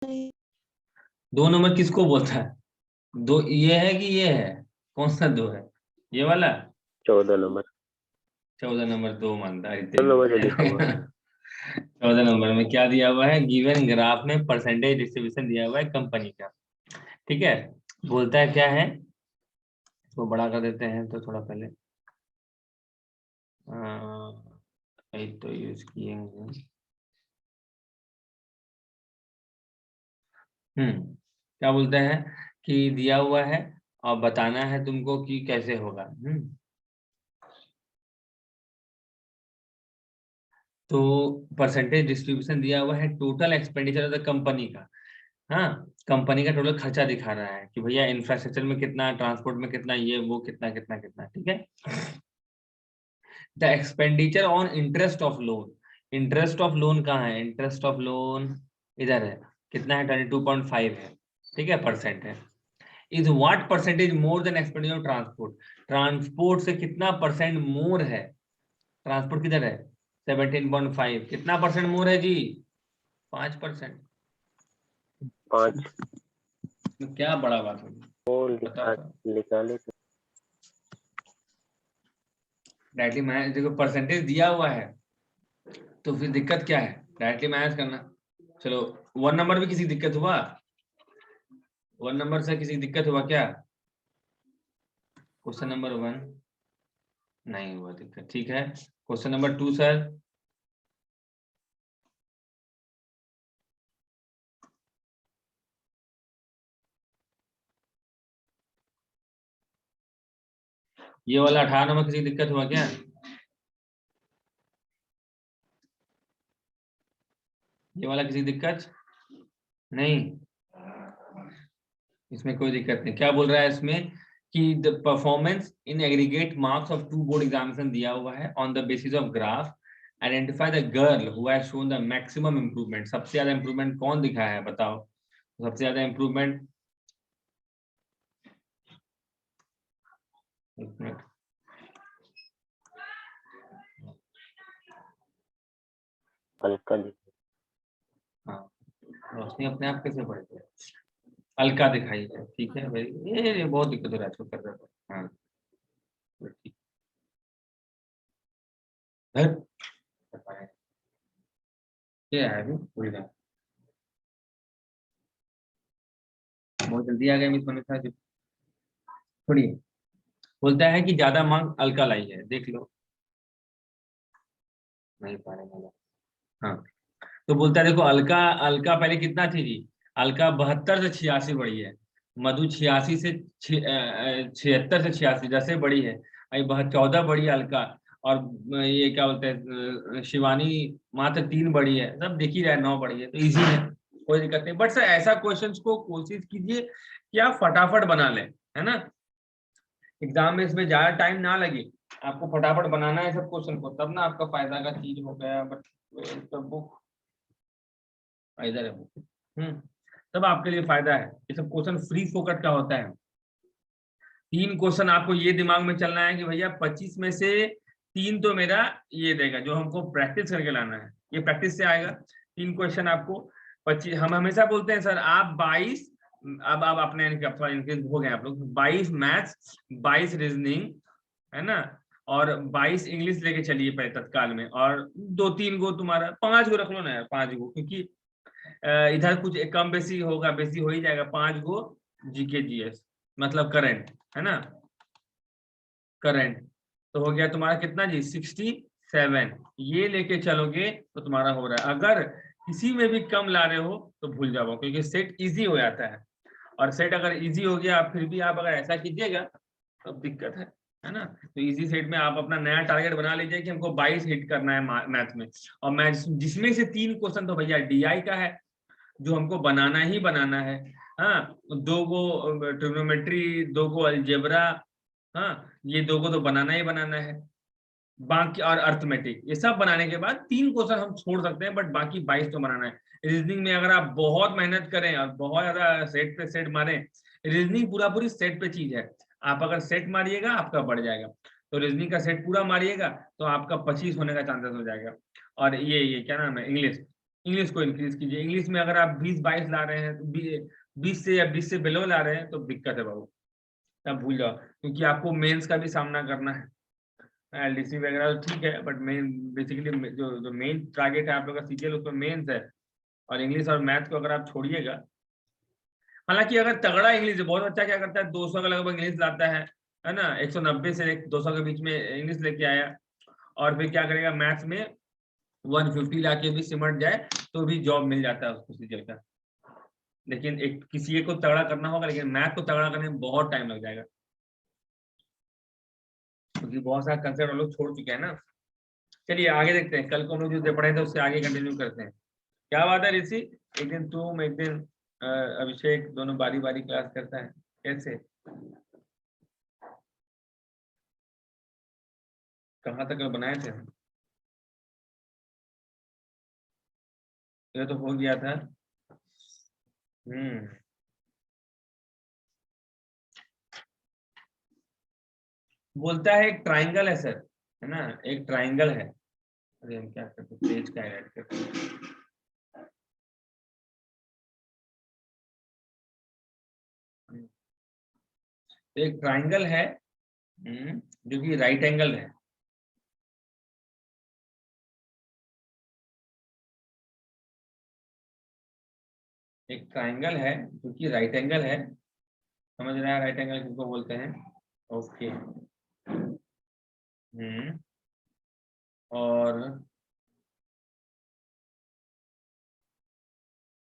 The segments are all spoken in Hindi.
दो नंबर किसको बोलता है? दो ये है कि ये है? कौन सा दो है? ये वाला 14 नंबर। 14 नंबर दो मानता है नंबर लिखा हुआ है। 14 नंबर में क्या दिया हुआ है? गिवन ग्राफ में परसेंटेज डिस्ट्रीब्यूशन दिया हुआ है कंपनी का। ठीक है, बोलता है क्या है, तो बड़ा कर देते हैं तो थोड़ा पहले तो यूज किए हैं। क्या बोलते हैं कि दिया हुआ है और बताना है तुमको कि कैसे होगा। तो परसेंटेज डिस्ट्रीब्यूशन दिया हुआ है total expenditure of the company का। हाँ, कंपनी का टोटल खर्चा दिखा रहा है कि भैया इंफ्रास्ट्रक्चर में कितना, ट्रांसपोर्ट में कितना, ये वो कितना कितना कितना। ठीक है, the expenditure on interest of loan. Interest of loan कहाँ है? इंटरेस्ट ऑफ लोन इधर है, कितना है? 22.5 है। ठीक है, परसेंट है। Is what percentage more than expenditure of transport? Transport से कितना परसेंट मोर है? ट्रांसपोर्ट किधर है? 17.5। कितना परसेंट मोर है जी? 5%। 5 तो क्या बड़ा बात होगी? बताओ सर। निकाले डायरेक्टली माइनस, देखो परसेंटेज दिया हुआ है तो फिर दिक्कत क्या है? डायरेक्टली माइनस करना। चलो, 1 नंबर भी किसी दिक्कत हुआ? 1 नंबर से किसी दिक्कत हुआ क्या? क्वेश्चन नंबर 1 नहीं हुआ दिक्कत। ठीक है, क्वेश्चन नंबर 2 सर। ये वाला 18 नंबर किसी दिक्कत हुआ क्या? ये वाला किसी दिक्कत नहीं? इसमें कोई दिक्कत नहीं। क्या बोल रहा है इसमें कि the performance in aggregate marks of 2 board examination दिया हुआ है on the basis of graph. Identify the girl who has shown the maximum improvement. सबसे ज्यादा इंप्रूवमेंट कौन दिखाया है बताओ? सबसे ज्यादा इंप्रूवमेंट अलका। हाँ, रोशनी अपने आप कैसे बढ़ती है? अलका दिखाई है। ठीक है भाई, ये बहुत दिक्कत हो रहा है इसको कर रहा है। हाँ ठीक है, ये है अभी पूरी बात। बहुत जल्दी आ गया मिस होने था थोड़ी। बोलता है कि ज्यादा मांग अलका लाई है, देख लो। नहीं पा रहे। हाँ, तो बोलता है देखो अलका, अलका पहले कितना थी जी? अलका 72 से 86 बढ़ी है। मधु 86 से 76 से 86 जैसे बढ़ी है। अभी 14 बढ़ी है अलका। और ये क्या बोलते हैं शिवानी मात्र 3 बढ़ी है। सब देख ही रहा है, 9 बढ़ी है, तो इजी है, कोई दिक्कत नहीं। बट सर ऐसा क्वेश्चन को कोशिश कीजिए कि आप फटाफट बना लें, है ना। एग्जाम में इसमें ज्यादा टाइम ना लगे, आपको फटाफट बनाना है सब क्वेश्चन को, तब ना आपका फायदा का चीज हो गया। बट बुक इधर है बुक। तब आपके लिए फायदा है। ये सब क्वेश्चन फ्री फोकट का होता है। 3 क्वेश्चन आपको ये दिमाग में चलना है कि भैया 25 में से 3 तो मेरा ये देगा, जो हमको प्रैक्टिस करके लाना है। ये प्रैक्टिस से आएगा। 3 क्वेश्चन आपको 25। हम हमेशा बोलते हैं सर आप 22, अब आप अपने इंक्रीज हो गए आप लोग, 22 मैथ्स, 22 रीजनिंग, है ना, और 22 इंग्लिश लेके चलिए पहले तत्काल में, और 2-3 गो तुम्हारा, 5 गो रख लो ना यार, 5 गो, क्योंकि इधर कुछ कम बेसी होगा, बेसी हो ही जाएगा। 5 गो जीके जीएस मतलब करंट, है ना, करंट। तो हो गया तुम्हारा कितना जी? 67। ये लेके चलोगे तो तुम्हारा हो रहा है। अगर किसी में भी कम ला रहे हो तो भूल जाओ, क्योंकि सेट इजी हो जाता है। और सेट अगर इजी हो गया फिर भी आप अगर ऐसा कीजिएगा तो दिक्कत है ना। तो इजी सेट में आप अपना नया टारगेट बना लीजिए कि हमको 22 हिट करना है मैथ में। और मैथ जिसमें से 3 क्वेश्चन तो भैया डीआई का है, जो हमको बनाना ही बनाना है। हाँ, 2 गो ट्रिग्नोमेट्री, 2 गो अलजेब्रा, हाँ, ये 2 को तो बनाना ही बनाना है। बाकी और अर्थमेटिक, ये सब बनाने के बाद 3 क्वेश्चन हम छोड़ सकते हैं, बट बाकी 22 तो बनाना है। रीजनिंग में अगर आप बहुत मेहनत करें और बहुत ज्यादा सेट पे सेट मारें, रीजनिंग पूरा पूरी सेट पे चीज है। आप अगर सेट मारिएगा आपका बढ़ जाएगा, तो रीजनिंग का सेट पूरा मारिएगा तो आपका 25 होने का चांसेस हो जाएगा। और ये क्या नाम है, इंग्लिश, इंग्लिश को इंक्रीज कीजिए। इंग्लिश में अगर आप 20-22 ला रहे हैं तो 20 से या 20 से बिलो ला रहे हैं तो दिक्कत है बाबू, तब भूल जाओ, क्योंकि आपको मेंस का भी सामना करना है। एलडीसी वगैरह तो ठीक है, बट मेन बेसिकली जो मेन टारगेट है आप लोग का सीजीएल, उसमें मेंस है। और इंग्लिश और मैथ को अगर आप छोड़िएगा, हालांकि अगर तगड़ा इंग्लिश, बहुत अच्छा क्या करता है 200 का लगभग इंग्लिश लाता है ना, 190 से 200 के बीच में इंग्लिश लेके आया, और फिर क्या करेगा मैथ्स में 150 ला के भी सिमट जाए तो भी जॉब मिल जाता है उसको सीजीएल का। लेकिन एक किसी एक को तगड़ा करना होगा, लेकिन मैथ को तगड़ा करने में बहुत टाइम लग जाएगा, क्योंकि बहुत सारा कंसेप्ट हम लोग छोड़ चुके हैं ना। चलिए आगे देखते हैं, कल को हम लोग जो पढ़े थे उससे आगे कंटिन्यू करते हैं। क्या बात है ऋषि, एक दिन तुम एक दिन अभिषेक, दोनों बारी बारी क्लास करता है, कैसे कहाँ तक बनाए थे हम? ये तो हो गया था। बोलता है एक ट्राइंगल है सर, है ना, एक ट्राइंगल है। अरे हम क्या करते हैं, पेज का ऐड करते हैं। एक ट्राइंगल है, जो कि राइट एंगल है। एक ट्राइंगल है जो कि राइट एंगल है, समझ रहा है राइट एंगल किसको बोलते हैं? ओके। और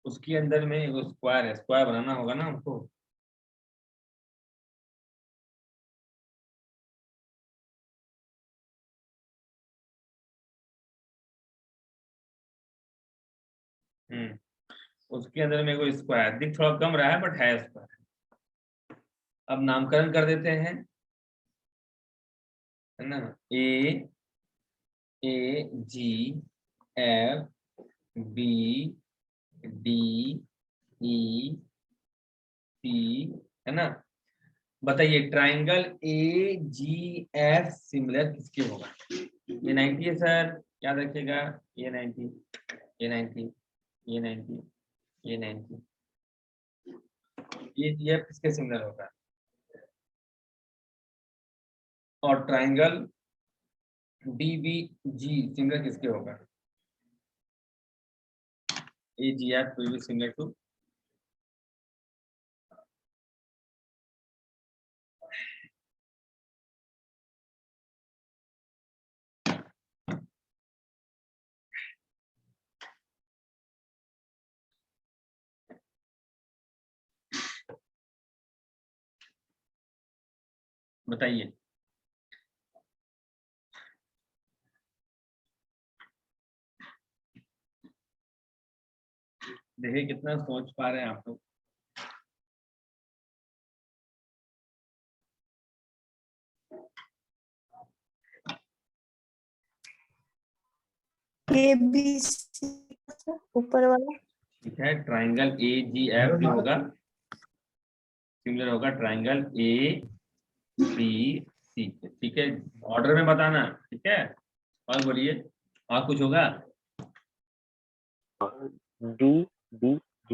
उसके अंदर में एक स्क्वायर है, स्क्वायर बनाना होगा ना हमको। उसके अंदर में कोई स्क्वायर दिख थोड़ा कम रहा है, बट है स्क्वायर। अब नामकरण कर देते हैं, है ना, A, A, G, F, B, D, E, C, है ना। बताइए ट्राइंगल AGF सिमिलर किसके होगा? ये 90 है सर, याद रखिएगा, ये 90, ये 90, ये 90, ये 90, ये GF किसके सिमिलर होगा? और ट्राइंगल DBG सिमिलर किसके होगा? AGF will be similar to, बताइए। देखिए कितना सोच पा रहे हैं आप लोग। ABC ऊपर वाला। ठीक है, ट्राइंगल AGF जो होगा सिमिलर होगा ट्राइंगल ABC। ठीक है, ऑर्डर में बताना, ठीक है। और बोलिए, और कुछ होगा? D, D, G,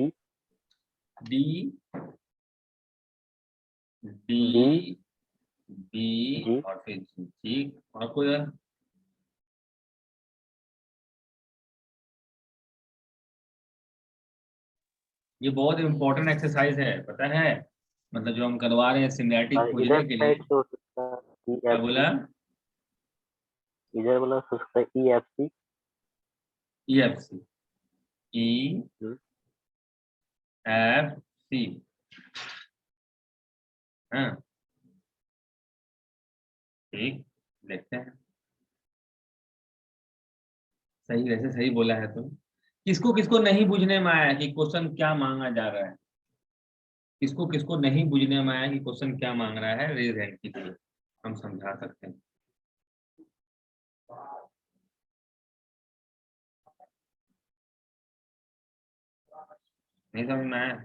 D, D, D, B G, और फिर G। ठीक, और कोई है? ये बहुत इंपॉर्टेंट एक्सरसाइज है, पता है, मतलब जो हम करवा रहे हैं सिमिलैरिटी खोजने इधर के लिए। साइड से हो सकता है क्या बोला? इधर वाला हो सकता है EFC। EFC, EFC, हाँ ठीक, देखते हैं। सही, वैसे सही बोला है तुम। किसको किसको नहीं बुझने में आया कि क्वेश्चन क्या मांगा जा रहा है? किसको किसको नहीं बुझने में आया कि क्वेश्चन क्या मांग रहा है, रेज हैंड कीजिए, हम समझा सकते हैं। नहीं समझ में आया?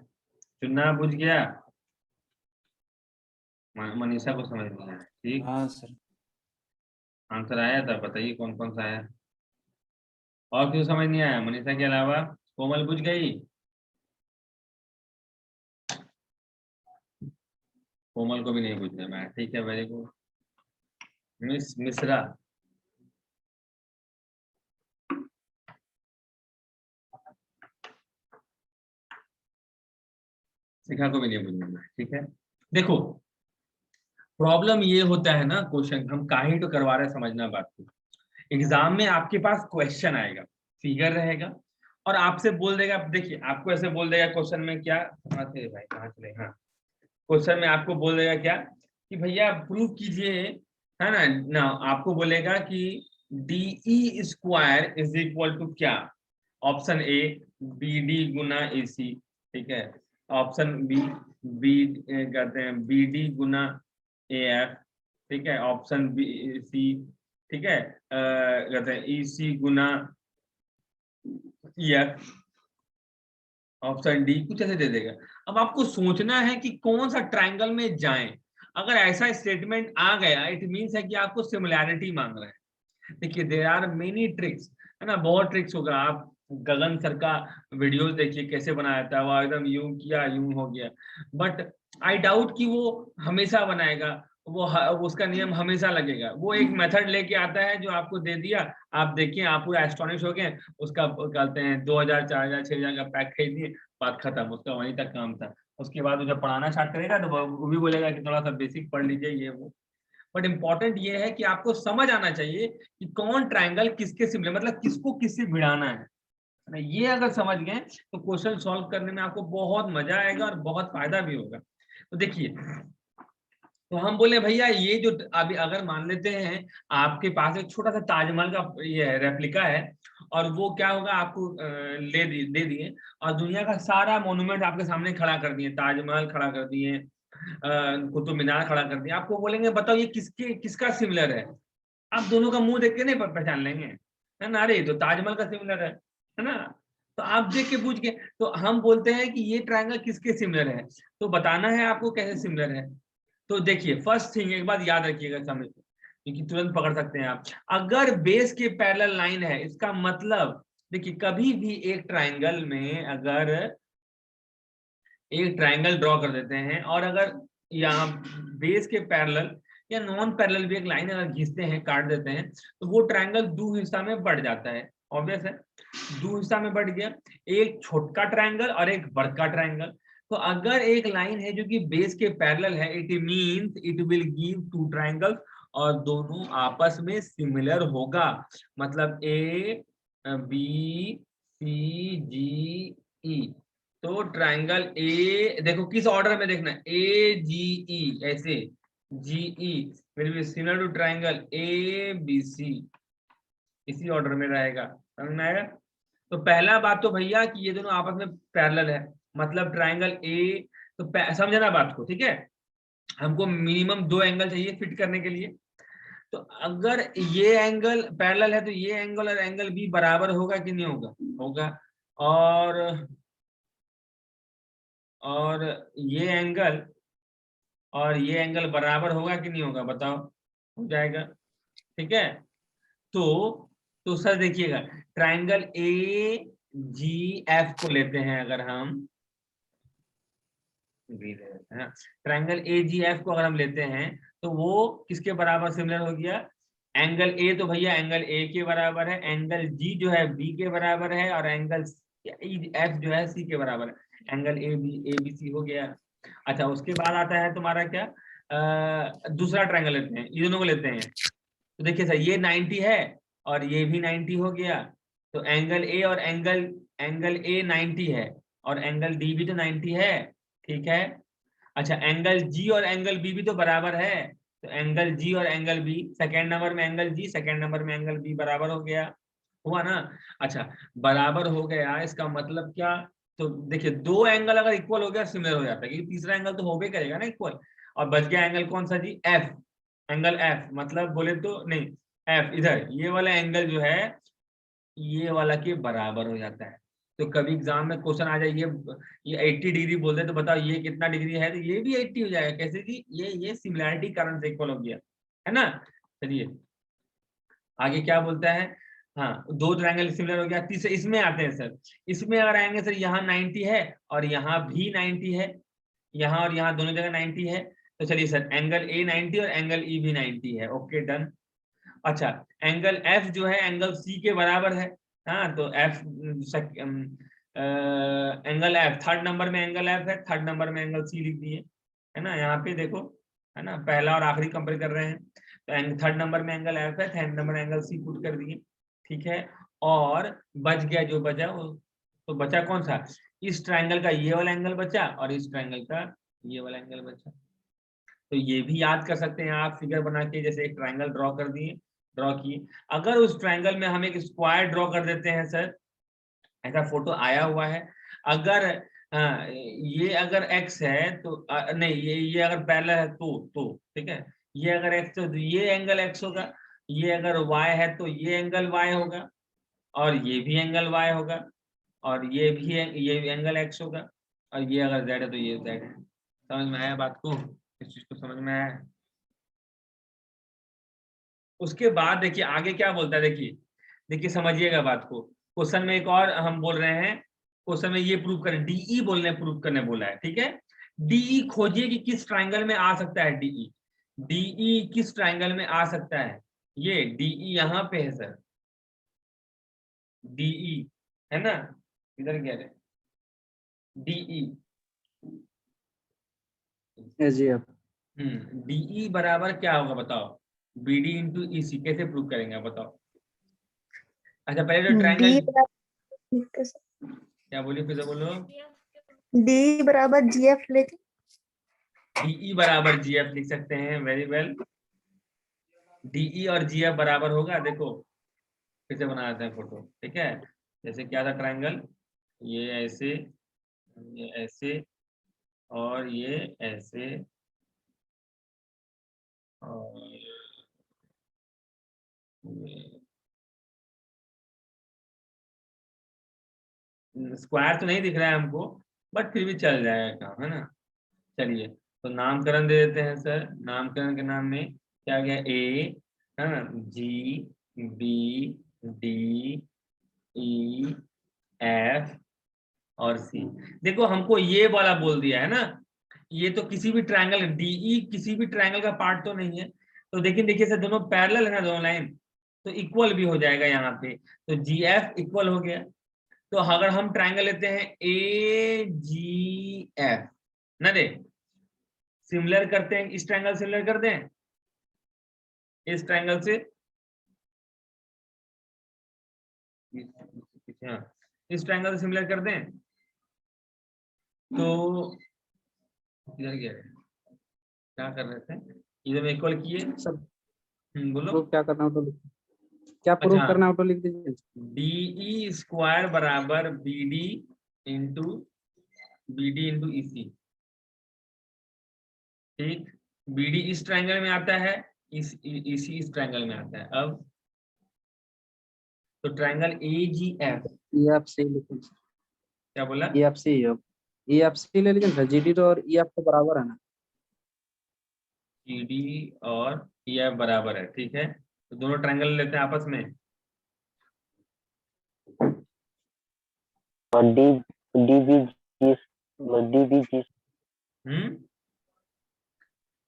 चुनना बुझ गया, मनीषा को समझ में आया, ठीक। हाँ सर। आंसर आया था, बताइए कौन कौन सा आया। और क्यों समझ नहीं आया मनीषा के अलावा? कोमल बुझ गई? कोमल को भी नहीं पूछना मैं, ठीक है, वेरी गुड। मिस मिश्रा, शिखा को भी नहीं पूछना मैं, ठीक है। देखो प्रॉब्लम ये होता है ना, क्वेश्चन हम काहे तो करवा रहे हैं, समझना बात को। एग्जाम में आपके पास क्वेश्चन आएगा, फिगर रहेगा, और आपसे बोल देगा, देखिए आपको ऐसे बोल देगा क्वेश्चन में क्या, कहाँ थे भाई, कहाँ चले, हाँ, क्वेश्चन में आपको बोल देगा क्या कि भैया प्रूव कीजिए, है ना ना, आपको बोलेगा कि DE square is equal to क्या, ऑप्शन ए BD गुना AC, ठीक है, ऑप्शन बी कहते हैं BD गुना AF, ठीक है, ऑप्शन बी सी, ठीक है, कहते हैं EC गुना EF, ऑप्शन डी, कुछ ऐसे दे देगा। अब आपको सोचना है कि कौन सा ट्रायंगल में जाएं। अगर ऐसा स्टेटमेंट आ गया, इट मींस है कि आपको सिमिलैरिटी मांग रहा है। देखिए देयर आर मेनी ट्रिक्स, है ना, बहुत ट्रिक्स होगा। आप गगन सर का वीडियोस देखिए कैसे बनाया था, वो एकदम यूं किया यूं हो गया, बट आई डाउट कि वो हमेशा बनाएगा, वो उसका नियम हमेशा लगेगा। वो एक मेथड लेके आता है जो आपको दे दिया, आप देखिए आप पूरा एस्टोनिश हो गए, उसका कहते हैं 2000 4000 6000 का पैक खरीदिए, बात खत्म, उसका वहीं तक काम था। उसके बाद वो जब पढ़ाना स्टार्ट करेगा तो वो भी बोलेगा कि थोड़ा सा बेसिक पढ़ लीजिए ये वो। बट इंपॉर्टेंट ये है कि आपको समझ आना चाहिए कि कौन ट्रायंगल किसके सिमिलर, मतलब किसको किससे भिड़ाना है ना। ये अगर समझ गए तो क्वेश्चन सॉल्व करने में आपको बहुत मजा आएगा और बहुत फायदा भी होगा। तो देखिए, तो हम बोले भैया ये जो अभी अगर मान लेते हैं आपके पास एक छोटा सा ताजमहल का ये रेप्लिका है, और वो क्या होगा आपको दे दिए, और दुनिया का सारा मोन्यूमेंट आपके सामने खड़ा कर दिए, ताजमहल खड़ा कर दिए, कुतुब मीनार खड़ा कर दिए, आपको बोलेंगे बताओ ये किसका सिमिलर है। आप दोनों का मुंह देख के नहीं पहचान लेंगे, है ना, अरे तो ताजमहल का सिमिलर है ना। तो आप देख के पूछ के, तो हम बोलते हैं कि ये ट्रायंगल किसके सिमिलर है, तो बताना है आपको कैसे सिमिलर है। तो देखिए फर्स्ट थिंग एक बात याद रखिएगा, समझ क्योंकि तुरंत पकड़ सकते हैं आप। अगर बेस के पैरेलल लाइन है, इसका मतलब देखिए कभी भी एक ट्रायंगल में अगर एक ट्रायंगल ड्रॉ कर देते हैं, और अगर यहाँ बेस के पैरेलल या नॉन पैरेलल भी एक लाइन अगर खींचते हैं, काट देते हैं, तो वो ट्रायंगल दो हिस्सा में बढ़ जाता है। ऑब्वियस है, दो हिस्सा में बढ़ गया, एक छोटा ट्रायंगल और एक बड़का ट्रायंगल। तो अगर एक लाइन है जो कि बेस के पैरेलल है, it means it will give two triangles, और दोनों आपस में सिमिलर होगा। मतलब A B C G E, तो ट्रायंगल ए, देखो किस ऑर्डर में देखना है, AGE ऐसे, GE will be similar to triangle ABC, इसी ऑर्डर में रहेगा। समझ में आएगा? तो पहला बात तो भैया कि ये दोनों आपस में पैरेलल है, मतलब ट्रायंगल ए, तो समझना बात को, ठीक है। हमको मिनिमम 2 एंगल चाहिए फिट करने के लिए। तो अगर ये एंगल पैरेलल है तो ये एंगल और एंगल बी बराबर होगा कि नहीं होगा? होगा। और ये एंगल बराबर होगा कि नहीं होगा? बताओ, हो जाएगा, ठीक है। तो सर देखिएगा, ट्रायंगल AGF को लेते हैं अगर हम, ट्रायंगल AGF को अगर हम लेते हैं, तो वो किसके बराबर सिमिलर हो गया? एंगल ए तो भैया एंगल ए के बराबर है, एंगल जी जो है बी के बराबर है, और एंगल एफ जो है सी के बराबर है, एंगल ABC हो गया। अच्छा, उसके बाद आता है तुम्हारा क्या, दूसरा ट्रायंगल लेते हैं, ये दोनों को लेते हैं। तो देखिए सर ये 90 है और ये भी 90 हो गया, तो एंगल ए और एंगल ए 90 है, और एंगल डी भी तो 90 है, ठीक है। अच्छा, एंगल जी और एंगल बी भी तो बराबर है, तो एंगल जी और एंगल बी, सेकेंड नंबर में एंगल जी, सेकेंड नंबर में एंगल बी बराबर हो गया, हुआ ना। अच्छा, बराबर हो गया, इसका मतलब क्या, तो देखिए दो एंगल अगर इक्वल हो गया सिमिलर हो जाता है, क्योंकि तीसरा एंगल तो होबे करेगा ना इक्वल। और बच गया एंगल कौन सा जी? एफ, एंगल एफ, मतलब बोले तो नहीं, एफ इधर ये वाला एंगल जो है ये वाला के बराबर हो जाता है। तो कभी एग्जाम में क्वेश्चन आ जाए ये 80 डिग्री बोल दे, तो बताओ ये कितना डिग्री है, तो ये भी 80 हो जाएगा। कैसे कि ये सिमिलैरिटी कारण से इक्वल हो गया, है ना। चलिए आगे क्या बोलता है, हाँ, दो ट्रायंगल सिमिलर हो गया। तीसरे इसमें आते हैं सर, इसमें अगर आएंगे सर, यहाँ 90 है और यहाँ भी 90 है, यहाँ और यहाँ दोनों जगह 90 है, तो चलिए सर एंगल ए 90 और एंगल ई भी 90 है। Okay done. अच्छा, एंगल एफ जो है एंगल सी के बराबर है। हाँ, तो F angle F third number में एंगल एफ है, थर्ड नंबर में एंगल सी लिख दिए, है ना, यहाँ पे देखो, है ना, पहला और आखिरी कंपेयर कर रहे हैं, तो थर्ड नंबर में एंगल एफ है, third number angle C put कर दिए, ठीक है। और बच गया जो बचा वो, तो बचा कौन सा, इस ट्रायंगल का ये वाला एंगल बचा और इस ट्रायंगल का ये वाला एंगल बचा। तो ये भी याद कर सकते हैं आप फिगर बना के, जैसे एक ट्रायंगल ड्रॉ कर दिए, ड्रॉ किए, अगर उस ट्रायंगल में हम एक स्क्वायर ड्रॉ कर देते हैं सर, ऐसा फोटो आया हुआ है, अगर ये अगर x है तो नहीं, ये अगर पैरेलल है तो ठीक है, ये अगर x तो ये एंगल x होगा, ये अगर y है तो ये एंगल y होगा, और ये भी एंगल y होगा, और ये भी ये एंगल x होगा, और ये अगर z है तो ये z है। समझ में आया बात को, इस चीज को समझ में आया। उसके बाद देखिए आगे क्या बोलता है, देखिए देखिए समझिएगा बात को। क्वेश्चन में एक और हम बोल रहे हैं, क्वेश्चन में ये प्रूव करें, डीई बोलने प्रूव करने बोला है, ठीक है। डीई खोजिए कि किस ट्रायंगल में आ सकता है, डीई डीई किस ट्रायंगल में आ सकता है। ये डीई यहाँ पे है सर, डीई है ना, इधर क्या है डीई, जी अब डीई बराबर क्या होगा बताओ, बीडी इंटू ईसी, कैसे प्रूव करेंगे आप बताओ। अच्छा पहले जो ट्रायंगल, क्या बोलिए फिर से बोलो, डी बराबर जी एफ लेके डीई बराबर जीएफ लिख सकते हैं, वेरी वेल। डीई और जीएफ बराबर होगा, देखो फिर से बना देते हैं फोटो, ठीक है। जैसे क्या था ट्रायंगल, ये ऐसे, ये ऐसे, और ये ऐसे, और स्क्वायर तो नहीं दिख रहा है हमको, बट फिर भी चल जाएगा काम, है ना। चलिए तो नामकरण दे देते हैं सर, नामकरण के नाम में क्या गया, ए, है ना, जी, बी, डी, ई, एफ और सी। देखो हमको ये वाला बोल दिया है ना, ये तो किसी भी ट्रायंगल, डीई किसी भी ट्रायंगल का पार्ट तो नहीं है, तो देखिए देखिए सर दोनों पैरेलल है ना, दोनों लाइन, तो इक्वल भी हो जाएगा यहाँ पे, तो जी एफ इक्वल हो गया। तो अगर हम ट्रायंगल लेते हैं ए जी एफ ना, दे सिमिलर करते हैं, इस ट्रायंगल सिमिलर कर दें इस ट्रायंगल से, हाँ, इस ट्रायंगल से सिमिलर कर दें, तो इधर क्या है, क्या कर रहे थे, इधर में इक्वल किए, सर बोलो। प्रूफ क्या करना हो तो क्या प्रूफ अच्छा, करना हो तो लिख दीजिए। डीई स्क्वायर बराबर into B D into EC, ठीक। बीडी इस ट्रायंगल में आता है, इसी इस ट्रायंगल में आता है। अब तो triangle A G F, E F C लिखिए, क्या बोला, ई एफ सी, ई एफ सी ले लीजिए सर, जी डी तो और ई एफ तो बराबर है ना। जी डी और ई एफ बराबर है, ठीक है, तो दोनों ट्रायंगल लेते हैं आपस में, और D D B G D B G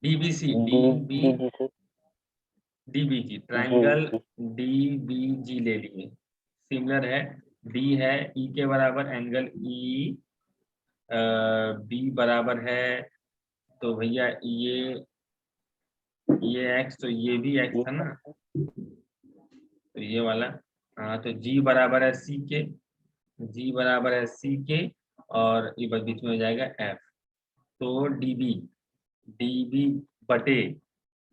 DBC, D B G से DBG G triangle G DBG ले लिए, सिमिलर है, डी है ई के बराबर, एंगल ई बी बराबर है, तो भैया ये एक्स, तो ये भी एक्स ये था ना, तो ये वाला, हाँ, तो जी बराबर है सी के, जी बराबर है सी के, और ये बस बीच में हो जाएगा एफ, तो डीबी डीबी बटे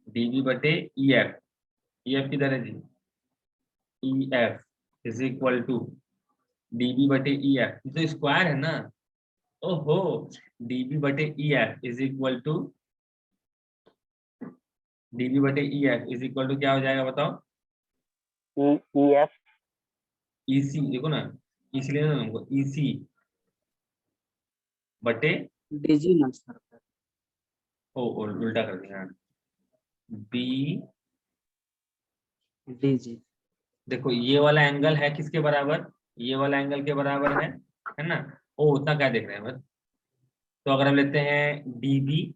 डीबी बटे ई एफ किधर है जी, E F is equal to DB बटे ई एफ, तो स्क्वायर है ना, ओहो, डीबी बटे E F is equal to DB बटे E F is equal to क्या हो जाएगा बताओ, ई एफ ईसी, देखो ना, इसी लेना ना हमको, ईसी बटे, डी जी ना सर, ओ उल्टा कर दिया, बी डी जी देखो ये वाला एंगल है किसके बराबर, ये वाला एंगल के बराबर है ना। ओ उतना क्या देख रहे हैं बस। तो अगर हम लेते हैं डीबी,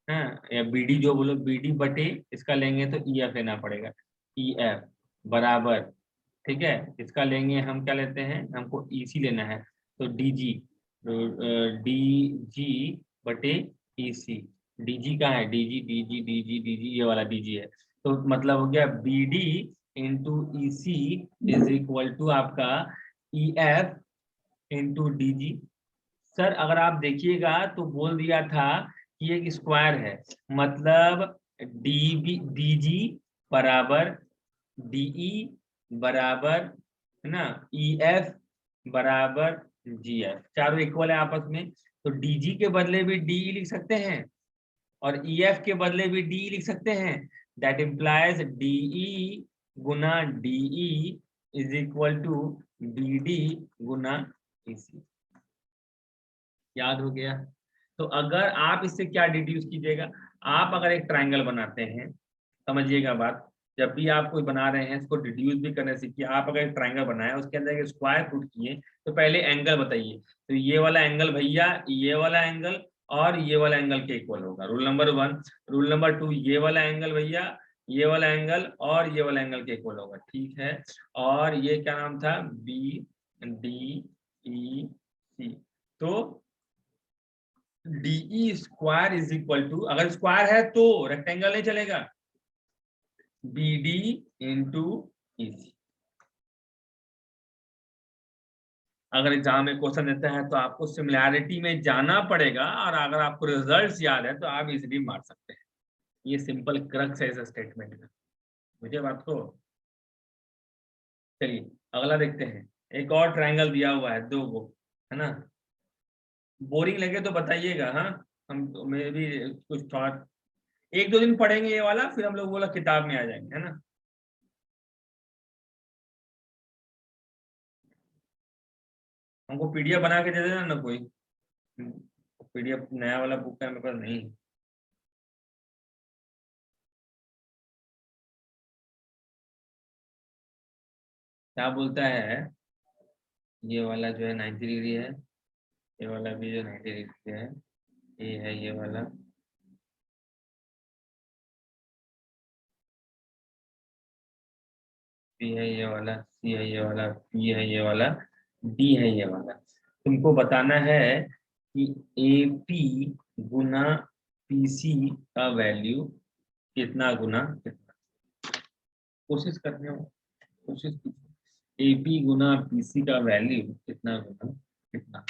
हाँ, या बीडी जो बोलो, बीडी बटे इसका लेंगे तो ईएफ लेना पड़ेगा, ईएफ बराबर, ठीक है, इसका लेंगे हम क्या लेते हैं, हमको ईसी लेना है, तो डीजी, डीजी बटे ईसी। डीजी का है, डीजी डीजी डीजी डीजी, ये वाला डीजी है। तो मतलब हो गया BD into EC is equal to आपका ईएफ इंटू डीजी। सर अगर आप देखिएगा तो बोल दिया था कि एक स्क्वायर है, मतलब डीबी डीजी बराबर डीई बराबर, है ना, ईएफ बराबर जीएफ, चारों इक्वल है आपस में। तो डीजी के बदले भी डीई लिख सकते हैं और ईएफ के बदले भी डीई लिख सकते हैं। दैट इम्प्लाइज डीई गुना DE is equal to DD गुना ईसी। याद हो गया। तो अगर आप इससे क्या डिड्यूस कीजिएगा, आप अगर एक ट्रायंगल बनाते हैं, समझिएगा बात, जब भी आप कोई बना रहे हैं इसको डिड्यूस भी करने सीखिए। आप अगर एक ट्रायंगल बनाए उसके अंदर एक स्क्वायर पुट किए तो पहले एंगल बताइए, तो ये वाला एंगल भैया ये वाला एंगल और ये वाला एंगल के इक्वल होगा, रूल नंबर 1। रूल नंबर 2, ये वाला एंगल भैया ये वाला एंगल और ये वाला एंगल के इक्वल होगा, ठीक है। और ये क्या नाम था, बी डी ई सी। तो DE square is equal to, अगर स्क्वायर है तो रेक्टेंगल नहीं चलेगा, बी डी इंटू ईसी। अगर एग्जाम में क्वेश्चन देते हैं तो आपको सिमिलैरिटी में जाना पड़ेगा, और अगर आपको रिजल्ट्स याद है तो आप इजीली मार सकते हैं। ये सिंपल क्रक्स है इस स्टेटमेंट का, मुझे बात को। चलिए अगला देखते हैं। एक और ट्रायंगल दिया हुआ है 2 को, है ना। बोरिंग लगे तो बताइएगा, हाँ, हम मैं भी कुछ थॉट 1-2 दिन पढ़ेंगे ये वाला, फिर हम लोग बोला किताब में आ जाएंगे, है ना। हमको पीडीएफ बना के दे देना ना कोई, पीडीएफ नया वाला बुक है मेरे पास नहीं। क्या बोलता है, ये वाला जो है 90 डिग्री है, ये वाला भी जो 90 डिग्री है, ये है ये वाला, बी है ये वाला, सी है ये वाला, पी है ये वाला, डी है ये वाला। तुमको बताना है कि A P Guna P C का वैल्यू कितना गुना कितना। कोशिश करने हो, कोशिश कीजिए। A P Guna P C का वैल्यू कितना गुना कितना।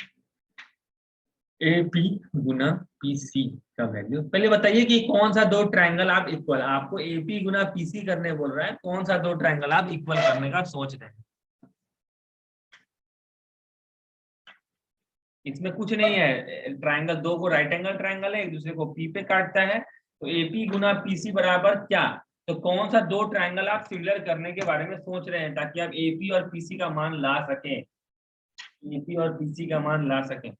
A P Guna P C का वैल्यू, पहले बताइए कि कौन सा 2 ट्रायंगल आप इक्वल, आपको A P Guna P C करने बोल रहा है, कौन सा 2 ट्रायंगल आप इक्वल करने का सोच रहे हैं। इसमें कुछ नहीं है, ट्रायंगल 2 को राइट एंगल ट्रायंगल है, एक दूसरे को पी पे काटता है, तो एपी गुना पीसी बराबर क्या। तो कौन सा 2 ट्रायंगल आप सिमिलर करने के बारे में सोच रहे हैं, ताकि आप एपी और पीसी का मान ला सकें, एपी और पीसी का मान ला सकें।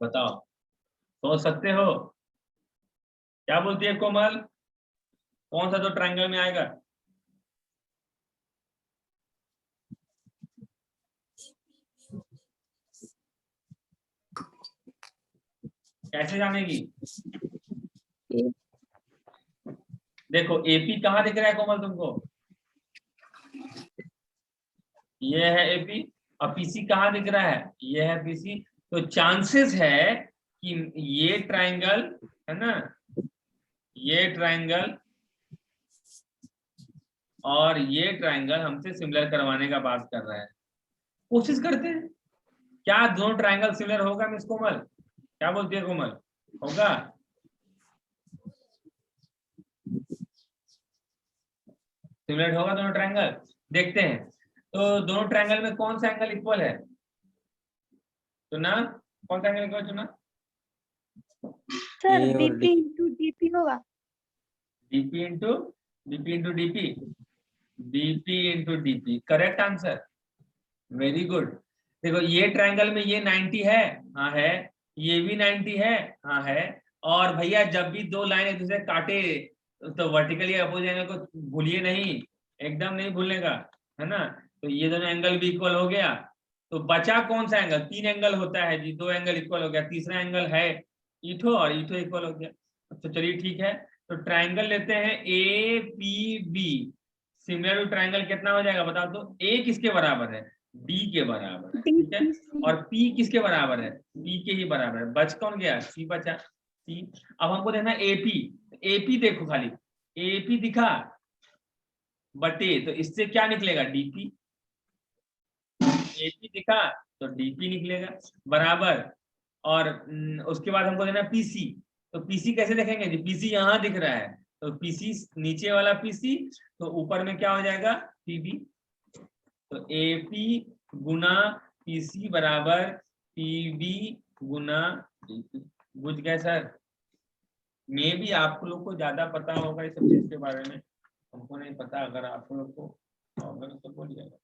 बताओ, सोच सकते हो? क्या बोलती है कोमल, कौन सा 2 ट्रायंगल में आएगा? कैसे जानेगी? देखो एपी कहाँ दिख रहा है कोमल तुमको, ये है एपी, और पीसी कहाँ दिख रहा है, ये है पीसी। तो चांसेस है कि ये ट्रायंगल, है ना, ये ट्रायंगल और ये ट्रायंगल हमसे सिमिलर करवाने का बात कर रहा है। कोशिश करते हैं, क्या दोनों ट्रायंगल सिमिलर होगा मिस कोमल? क्या बोलती है कोमल, होगा? सिमिलर होगा दोनों ट्रायंगल, देखते हैं। तो दोनों ट्रायंगल में कौन सा एंगल इक्वल है, चुना? कौन सा एंगल इक्वल चुना? सर बीपी इंटू डीपी होगा। DP into DP, BP into DP, correct answer, very good. देखो ये ट्रायंगल में ये 90 है, हाँ है, ये भी 90 है, हाँ है। और भैया जब भी 2 लाइन एक दूसरे काटे तो वर्टिकली अपोजिट एंगल को भूलिए नहीं, एकदम नहीं भूलने का, है ना। तो ये दोनों एंगल भी इक्वल हो गया। तो बचा कौन सा एंगल, 3 एंगल होता है जी, 2 एंगल इक्वल हो गया, तीसरा एंगल है ईथो, और ईथो इक्वल हो गया। तो चलिए ठीक है, तो ट्राइंगल लेते हैं A P B, similar to triangle कितना हो जाएगा बताओ तो। ए किसके बराबर है, डी के बराबर है, ठीक है। और पी किसके बराबर है, पी के ही बराबर है। बच कौन गया, सी बचा, सी। अब हमको देखना एपी, एपी देखो खाली, एपी दिखा बटे, तो इससे क्या निकलेगा, डीपी। एपी दिखा तो डीपी निकलेगा, बराबर। और उसके बाद हमको देना पीसी, तो पीसी कैसे देखेंगे जी, पीसी यहाँ दिख रहा है, तो पीसी नीचे वाला पीसी, तो ऊपर में क्या हो जाएगा, पीबी। तो एपी गुना पीसी बराबर पीबी गुना डीपी। बुझ गए सर। मे भी आप लोग को ज्यादा पता होगा इस सब चीज के बारे में, हमको नहीं पता। अगर आप लोग को होगा तो बोलिएगा।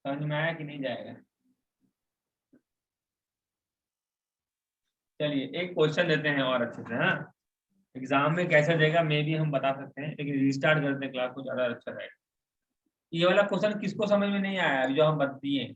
समझ में आया कि नहीं जाएगा। चलिए एक क्वेश्चन देते हैं और अच्छे से, हाँ एग्जाम में कैसे देगा मे भी हम बता सकते हैं, लेकिन रिस्टार्ट करते हैं क्लास को, ज्यादा अच्छा रहेगा। ये वाला क्वेश्चन किसको समझ में नहीं आया अभी जो हम दिए,